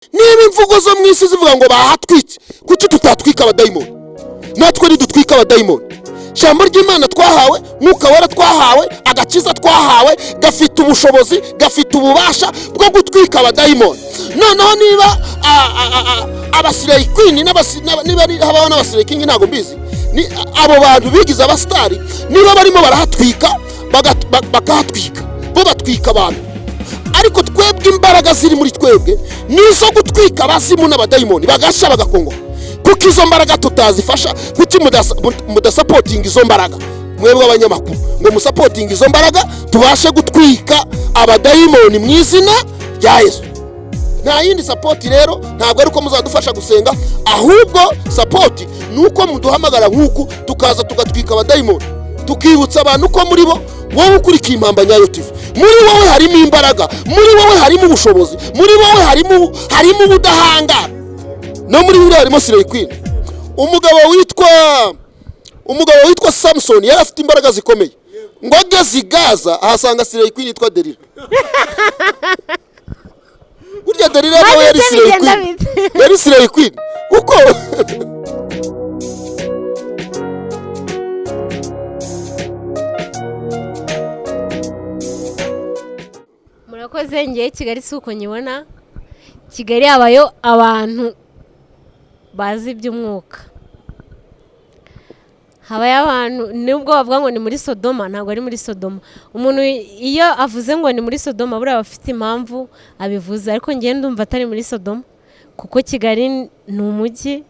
niba imvugo zo mu isi zivuga ngo bahatwitse, kuki tutatwika abadayimoni? Natwe ridutwika abadayimoni. Ijambo ry'Imana twahawe, Mwuka Wera twahawe, agakiza twahawe, gafite ubushobozi, gafite ububasha bwo gutwika abadayimoni. Noneho niba abasirayeli queen niba habaho n'abasirayeli king ntago mbizi, ni abo bantu bigize abastari, niba barimo barahatwika bakahatwika, bo batwika abantu. Ariko twebwe imbaraga ziri muri twebwe nizo gutwika abazimu n'abadayimoni bagasha bagakongo. Kuko izo mbaraga tutazifasha, kuki mudasapotinga izo mbaraga? Mwebwe abanyamakuru ngo musapotinga izo mbaraga tubashe gutwika abadayimoni mu izina rya Yesu. Nta yindi support rero, ntabwo ari uko muzadufasha gusenga, ahubwo support nuko muduhamagara nk'uku tukaza tugatwika abadayimoni, tukibutsa abantu ko muri bo wowe ukurikiye Impamba Nyayo TV, muri wowe harimo imbaraga, muri wowe harimo ubushobozi, muri wowe harimo ubudahangara. No muri biriya harimo Sirey Queen. Umugabo witwa Samson yari afite imbaraga zikomeye, ngo ageze i Gaza ahasanga Sirey Queen yitwa Delila. Burya Delila nawe yari Sirey Queen, yari Sirey Queen kuko murakoze. Ngiye Kigali suko nyibona. Kigali abayo abantu bazi iby'umwuka, habaye abantu nubwo bavuga ngo ni muri Sodoma, ntabwo ari muri Sodoma. Umuntu iyo avuze ngo ni muri Sodoma buriya bafite impamvu abivuze, ariko ngiye ndumva atari muri Sodoma, kuko Kigali ni umujyi,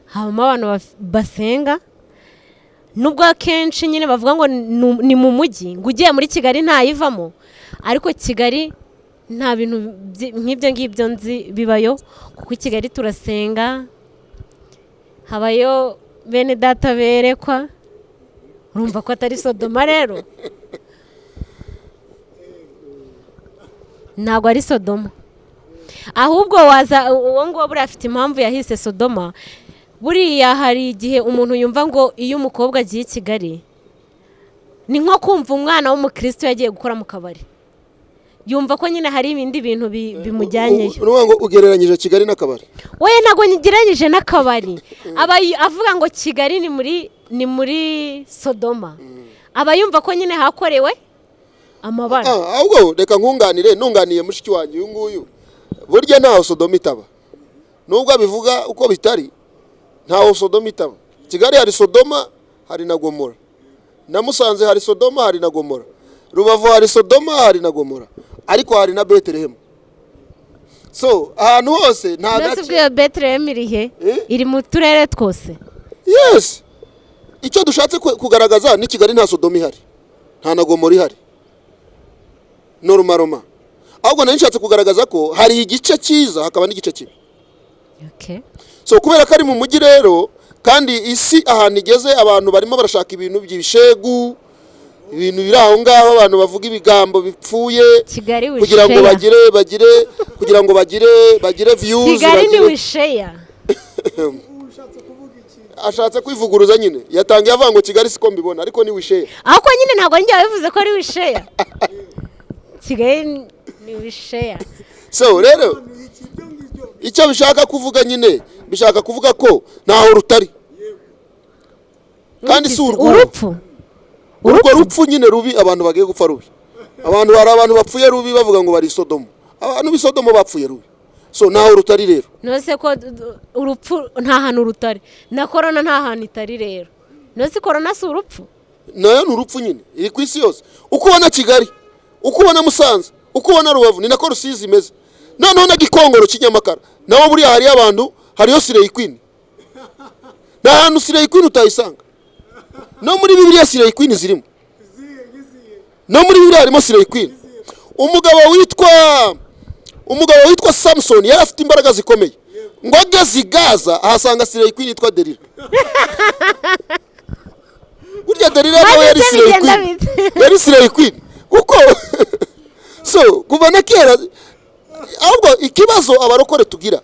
habamo abantu basenga. Nubwo akenshi nyine bavuga ngo ni mu mujyi, ngo ugiye muri Kigali ntayivamo, ariko Kigali nta bintu nk'ibyo ngibyo nzi bibayo, kuko Kigali turasenga, habayo bene data berekwa. Urumva ko atari Sodoma rero? Ntabwo ari Sodoma, ahubwo waza uwo ngo buriya afite impamvu yahise Sodoma. Buriya hari igihe umuntu yumva ngo iyo umukobwa agiye i Kigali ni nko kumva umwana w'umukristo yagiye gukora mu kabari, yumva ko nyine hari ibindi bintu bimujyanyeyo. Nuvuga ngo ugereranyije Kigali n'akabari? Oya, ntago nyigereranyije n'akabari. Aba avuga ngo Kigali ni muri Sodoma, aba yumva ko nyine hakorewe amabara. Ahubwo reka nunganiye mushiki wanjye uyu nguyu, burya ntaho Sodoma itaba. Nubwo abivuga uko bitari, ntaho Sodoma itaba. Kigali hari Sodoma, hari na Gomora. Na Musanze hari Sodoma, hari na Gomora. Rubavu hari Sodoma, hari na Gomora, ariko hari na Bethlehem. So ahantu hose nta gace. Nasubiye Bethlehem irihe? Iri mu turere twose. Yes, icyo dushatse kugaragaza ni Kigali nta Sodoma ihari, nta na Gomora ihari, normal. Ahubwo nari nshatse kugaragaza ko hari igice cyiza hakaba n'igice kibi. Okay. So kubera ko ari mu mujyi rero, kandi isi ahantu igeze abantu barimo barashaka ibintu by'ibishegu, ibintu biri aho ngaho, abantu bavuga ibigambo bipfuye kugira ngo bagire views. Kigali ni wisheya. Ashatse kwivuguruza nyine, yatangiye avuga ngo Kigali siko mbibona, ariko ni wisheya. Ahako nyine ntabwo njye bivuze ko ari wisheya. Kigali ni wisheya. So rero icyo bishaka kuvuga nyine, bishaka kuvuga ko ntaho rutari, kandi si urupfu. Urwo rupfu nyine rubi abantu bagiye gupfa rubi. Hari abantu bapfuye rubi bavuga ngo bari Sodoma. Abantu bi Sodoma bapfuye rubi. So naho rutari rero. Nose ko urupfu nta hantu rutari. Na corona nta hantu itari rero. Nose corona si urupfu. Nayo ni urupfu nyine. Iri ku isi yose. Uko ubona Kigali, uko ubona Musanze, uko ubona Rubavu, ni nako Rusizi imeze. Noneho na Gikongoro Kinyamakara. Naho buriya hari abantu, hariyo Sirey Queen. Na hantu Sirey Queen utayisanga. No muri Bibiliya Sirey Queen zirimo. No muri Bibiliya harimo Sirey Queen. Umugabo witwa Samson yari afite imbaraga zikomeye, ngo ageze i Gaza ahasanga Sirey Queen yitwa Delila. Burya Delila nawe yari Sirey Queen, yari Sirey Queen kuko so kuva na kera. Ahubwo ikibazo abarokore tugira,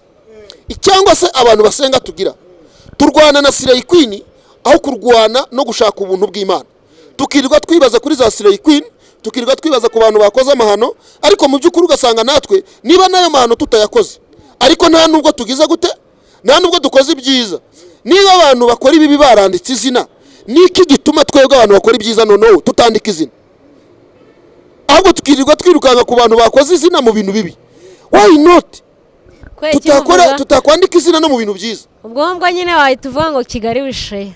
cyangwa se abantu basenga tugira, turwana na Sirey Queen aho kurwana no gushaka ubuntu bw'Imana. Tukirirwa twibaza kuri za Sirey Queen, tukirirwa twibaza ku bantu bakoze amahano, ariko mu by'ukuri ugasanga natwe niba nayo mahano tutayakoze, ariko nta nubwo tugize gute, nta nubwo dukoze ibyiza. Niba abantu bakora ibibi baranditse izina, niki gituma twebwe abantu bakora ibyiza noneho tutandika izina, ahubwo tukirirwa twirukanga ku bantu bakoze izina mu bintu bibi? Why not tutakwandika izina no mu bintu byiza? ubwo nyine wahita uvuga ngo Kigali wisheya,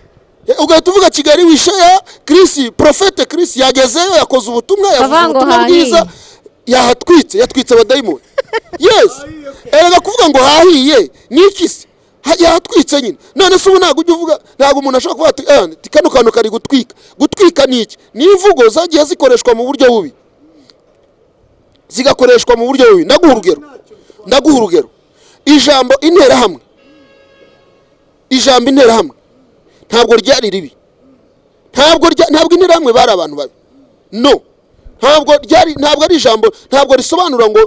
ugahita uvuga Kigali wisheya. Chris, Prophet Chris yagezeyo, yakoze ubutumwa, yavuze ubutumwa bwiza, yatwitse abadayimoni. Yes, erega kuvuga ngo hahiye niki se? Yatwitse nyine. None se ubu ntabwo ujya uvuga, ntabwo umuntu ashobora kuba ati kano kantu kari gutwika niki? Ni imvugo zagiye zikoreshwa mu buryo bubi, zigakoreshwa mu buryo bubi. Ndaguha urugero. Ijambo interahamwe ntabwo ryari ribi, ntabwo interahamwe bari abantu babi, no, ntabwo ari ijambo, ntabwo risobanura ngo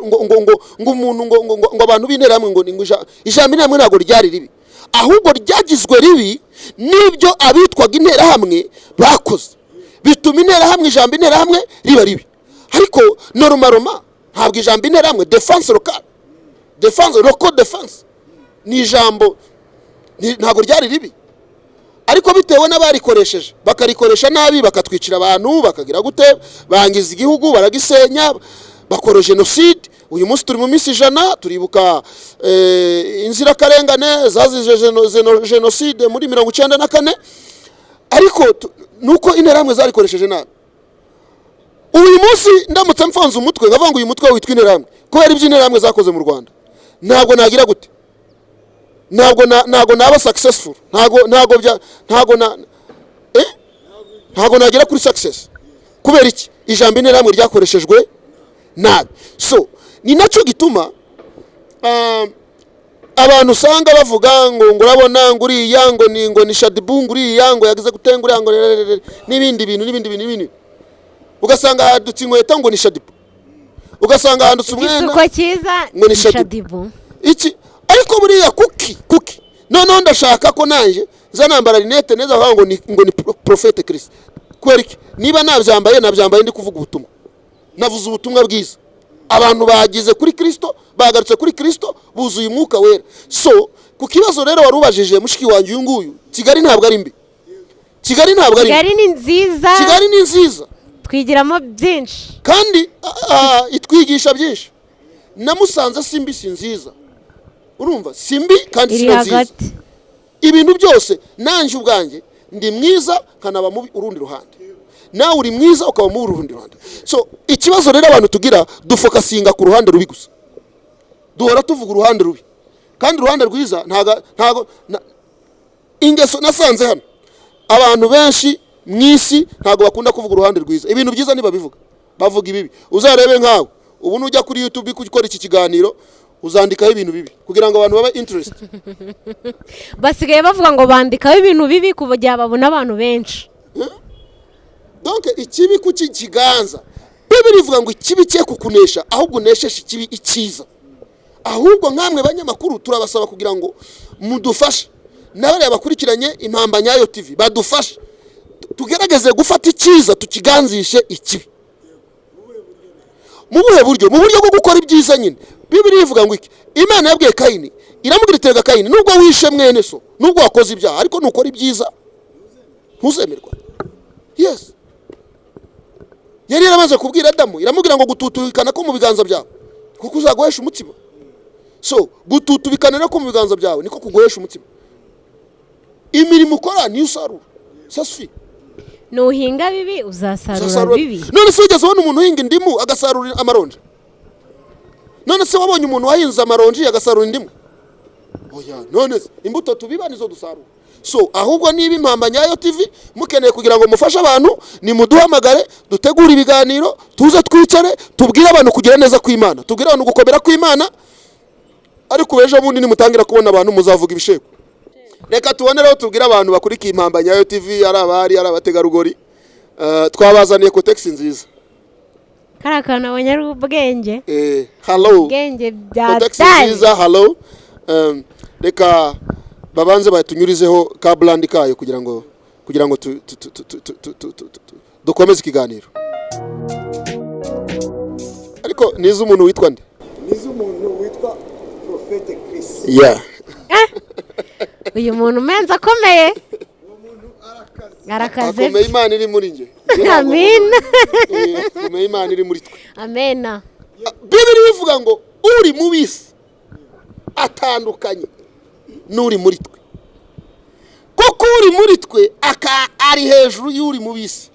umuntu ngo abantu b'interahamwe ngo ijambo interahamwe ntabwo ryari ribi, ahubwo ryagizwe ribi n'ibyo abitwaga interahamwe bakoze, bituma ijambo interahamwe riba ribi. Ariko normalement ntabwo ijambo interahamwe defense local defense ni ijambo ntabwo ryari ribi, ariko bitewe n'abarikoresheje bakarikoresha nabi, bakatwicira abantu, bakagira gute, bangiza igihugu, baragisenya, bakora jenoside. Uyu munsi turi mu minsi 100 turibuka inzirakarengane zazize jenoside muri 1994, ariko nuko interahamwe zarikoresheje nabi. Uyu munsi ndamutse mfanze umutwe ngavuga ngo uyu mutwe witwa interahamwe kubera ibyo interahamwe zakoze mu Rwanda, ntabwo nagira gute, ntabwo naba successful, ntabwo nagira kuri success. Kubera iki? Ijambo interahamwe ryakoreshejwe nabi. So ni nacyo gituma abantu usanga bavuga ngo urabona ngo uriya ngo ni Shadibu, ngo uriya ngo yagize gutengura ngo n'ibindi bintu, ugasanga hadutse inkweto ngo ni Shadibu, ugasanga handutse umwenda igisuko cyiza ngo ni Shadibu iki. Ariko buriya kuki noneho ndashaka ko nanje zanambara rinete neza ngo ni Prophet Chris. Kubera iki? Niba nabyambaye ndi kuvuga ubutumwa, navuze ubutumwa bwiza, abantu bagize kuri Kristo, bagarutse kuri Kristo, buzuye umwuka wera. So ku kibazo rero warubajije mushiki wanjye uyu nguyu, Kigali ntabwo ari mbi, Kigali ni nziza, twigiramo byinshi kandi itwigisha byinshi. Namusanze simbi si nziza, urumva, simbi kandi si nziza. Ibintu byose nanje ubwanjye ndi mwiza kanaba mubi urundi ruhande, nawe uri mwiza ukaba mu urundi ruhande. So ikibazo rero abantu tugira, dufokasinga ku ruhande rubi gusa, duhora tuvuga uruhande rubi, kandi uruhande rwiza ntago ingeso nasanze hano abantu benshi mwisi ntago bakunda kuvuga uruhande rwiza. Ibintu byiza nibabivuga, bavuga ibibi. Uzarebe nkawe ubu nujya kuri YouTube gukora iki kiganiro, uzandikaho ibintu bibi kugira ngo abantu babe interest. Basigaye bavuga ngo bandikaho ibintu bibi kugira babona abantu benshi. Donc ikibi kuki kiganza, Bibiri ivuga ngo ikibi cye kukunesha ahubwo unesheshe ikibi icyiza. Ahubwo nkamwe banyamakuru turabasaba kugira ngo mudufashe n'abari bakurikiranye Impamba Nyayo TV, badufashe tugerageze gufata icyiza tukiganzishe ikibi. Mu buhe buryo? Mu buryo bwo gukora ibyiza nyine. Bibiri ivuga ngo iki? Imana yabwiye Kayini, iramubwira itega Kayini, nubwo wishe mwene so, nubwo wakoze ibyaha, ariko nukora ibyiza ntuzemerwa. Yes, yari yaramaze kubwira Adamu, iramubwira ngo gututubikana ko mu biganza byawe kuko uzaguhesha umutima. So gututubikana ko mu biganza byawe niko kuguhesha umutima. Imirimo ukora ni usarura. Sasfi nuhinga bibi uzasarura bibi. None se ugeze ubona umuntu uhinga indimu agasarura amaronji? None se wabonye umuntu wahinze amaronji agasarura indimu? Oya, none imbuto tubiba nizo dusarura. So ahubwo niba Impamba Nyayo TV mukeneye kugira ngo mufashe abantu, ni muduhamagare, dutegura ibiganiro, tuze twicare, tubwire abantu kugira neza kw'Imana, tubwire abantu gukomera kw'Imana. Ariko ejo bundi nimutangira kubona abantu muzavuga ibisheko. Reka tubonereho tubwire abantu bakurikiye Impamba Nyayo TV, ari abari ari abategarugori, twabazaniye kotex nziza. Karakana abanyarubwenge. Hello. Ubwenge bya kotex nziza, hello. Reka babanze batunyurizeho ka brand kayo kugira ngo dukomeze ikiganiro. Ariko nizo umuntu witwa nde? Nizo umuntu witwa Prophet Yeah. uyu muntu umenze akomeye arakaze akomeye Imana iri muri nge. amina Akomeye Imana iri muri twe. amena Bibiri bivuga ngo uri mu bisi atandukanye n'uri muri twe. Kuko uri muri twe ari hejuru y'uri mu bisi.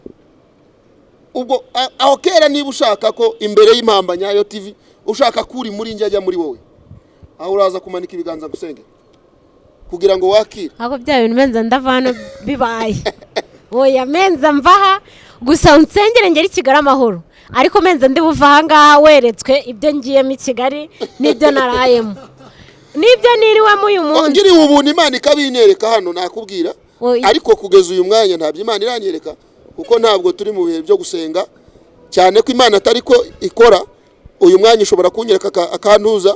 Ubwo aho kera niba ushaka ko imbere y'impamba Nyayo TV ushaka ko uri muri nge ajya muri wowe, aho uraza kumanika ibiganza gusenge kugira ngo wakire. ahubwo bya bintu menza ndavano bibaye oya menza mvaha gusa unsengere ngeri Kigali amahoro, ariko menza ndi buva aha ngaha weretswe ibyo ngiyemo i Kigali n'ibyo narayemo n'ibyo niriwemo uyu munsi. Ngiriwe ubuntu Imana ikabinyereka hano nakubwira, ariko kugeza uyu mwanya ntabyo Imana iranyereka kuko ntabwo turi mu bihe byo gusenga cyane ko Imana atari ko ikora. Uyu mwanya ushobora kunyereka akantuza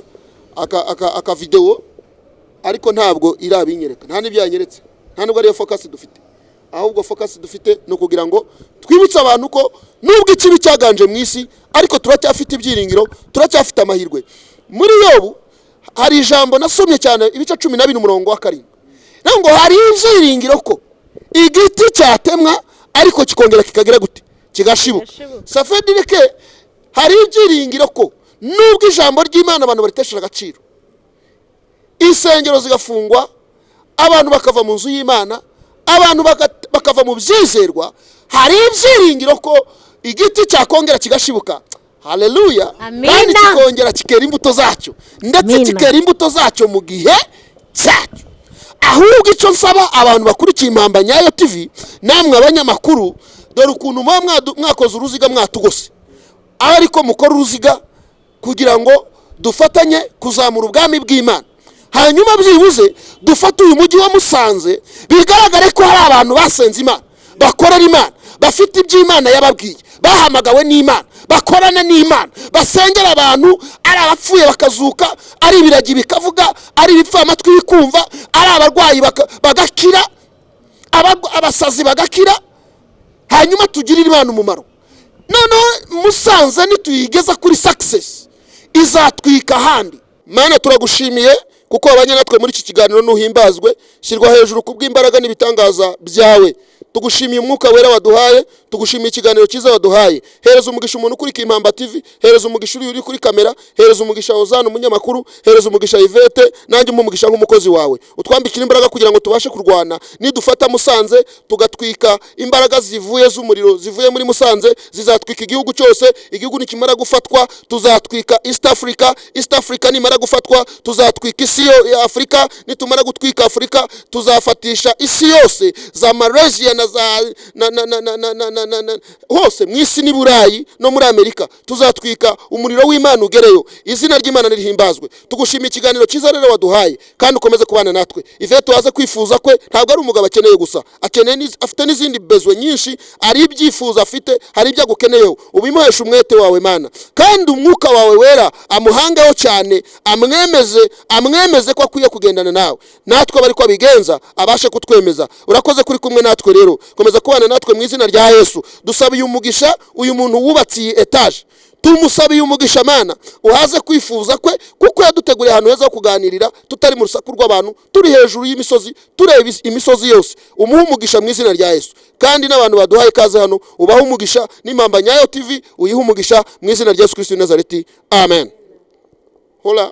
aka video, ariko ntabwo irabinyereka, nta n'ibyanyeretse, nta nubwo ariyo focus dufite. Ahubwo focus dufite no kugira ngo twibutse abantu ko nubwo ikibi cyaganje mu isi ariko turacyafite ibyiringiro, turacyafite amahirwe. Muri Yobu hari ijambo nasomye cyane ibice 12 umurongo wa 7, ngo hari ibyiringiro ko igiti cyatemwa ariko kikongera kikagira gute kigashibuka. Safedirike hari ibyiringiro ko nubwo ijambo ry'Imana abantu bariteshera agaciro, insengero zigafungwa, abantu bakava mu nzu y'Imana, abantu bakava mu byizerwa, hari ibyiringiro ko igiti cyakongera kigashibuka. Haleluya. Kandi kikongera kikera imbuto zacyo, ndetse kikera imbuto zacyo mu gihe cyacyo. Ahubwo icyo nsaba abantu bakurikiye Impamba Nyayo TV, namwe abanyamakuru, dore ukuntu mwakoze uruziga mwatugose, ariko mukora uruziga kugira ngo dufatanye kuzamura ubwami bw'Imana. Hanyuma byibuze dufate uyu mujyi wa Musanze, bigaragare ko hari abantu basenze Imana, bakorera Imana, bafite iby'Imana yababwiye, bahamagawe n'Imana, bakorana n'Imana, basengera abantu, ari abapfuye bakazuka, ari ibiragi bikavuga, ari ibipfa amatwi bikumva, ari abarwayi bagakira, abasazi bagakira, hanyuma tugirira Imana umumaro. Noneho Musanze nituyigeza kuri success izatwika handi. Mana turagushimiye kuko abanye natwe muri iki kiganiro nuhimbazwe, shyirwa hejuru kubw'imbaraga n'ibitangaza byawe. Tugushimiye umwuka wera waduhaye, tugushimiye ikiganiro cyiza waduhaye. Hereza umugisha umuntu kuri Impamba TV, hereza umugisha uri kuri kamera, hereza umugisha Ozana umunyamakuru, hereza umugisha Yvette, nanjye umugisha nk'umukozi wawe. Utwambikira imbaraga kugira ngo tubashe kurwana, nidufata Musanze tugatwika imbaraga zivuye z'umuriro, zivuye muri Musanze zizatwika igihugu cyose. Igihugu nikimara gufatwa tuzatwika East Africa, East Africa nimara gufatwa tuzatwika isi ya Afrika, nitumara gutwika Afrika tuzafatisha isi yose za Malaysia na hose mwisi ni Burayi no muri Amerika, tuzatwika umuriro w'Imana ugereyo. Izina ry'Imana rihimbazwe. Tugushimiye ikiganiro cyiza rero waduhaye, kandi ukomeze kubana natwe. Yvette waze kwifuza kwe ntabwo ari umugabo akeneye gusa, akeneye afite n'izindi bezwe nyinshi, ari ibyifuza afite, hari ibyo agukeneyeho. Ubimuhesha umwete wawe Mana, kandi umwuka wawe wera amuhangaho cyane, amwemeze ko akwiye kugendana nawe, natwe bari ko abigenza abashe kutwemeza. Urakoze kuri kumwe natwe rero, komeza kubana natwe mu izina rya Yesu. Dusabiye umugisha uyu muntu wubatsiye etage, tumusabiye umugisha Mana, uhaze kwifuza kwe, kuko yaduteguriye ahantu heza ho kuganirira, tutari mu rusaku rw'abantu, turi hejuru y'imisozi, tureba imisozi yose. Umuhe umugisha mu izina rya Yesu, kandi n'abantu baduhaye kaze hano ubahe umugisha. n'Impamba Nyayo TV uyihe umugisha mu izina rya Yesu Kristo w'i Nazareti. Amen. Hola.